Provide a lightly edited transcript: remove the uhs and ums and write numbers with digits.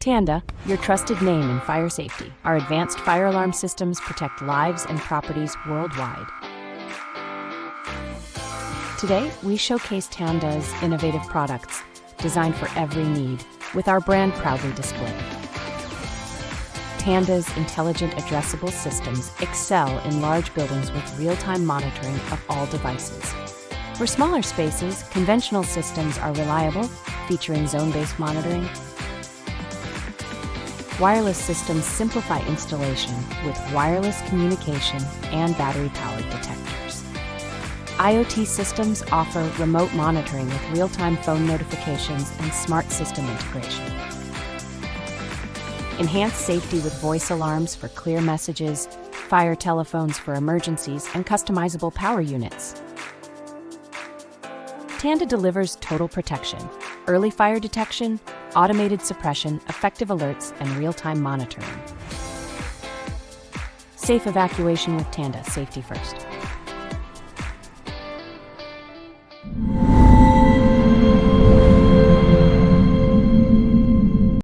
Tanda, your trusted name in fire safety. Our advanced fire alarm systems protect lives and properties worldwide. Today, we showcase Tanda's innovative products, designed for every need, with our brand proudly displayed. Tanda's intelligent addressable systems excel in large buildings with real-time monitoring of all devices. For smaller spaces, conventional systems are reliable, featuring zone-based monitoring. Wireless systems simplify installation with wireless communication and battery-powered detectors. IoT systems offer remote monitoring with real-time phone notifications and smart system integration. Enhance safety with voice alarms for clear messages, fire telephones for emergencies, and customizable power units. Tanda delivers total protection, early fire detection, automated suppression, effective alerts, and real-time monitoring. Safe evacuation with Tanda, safety first.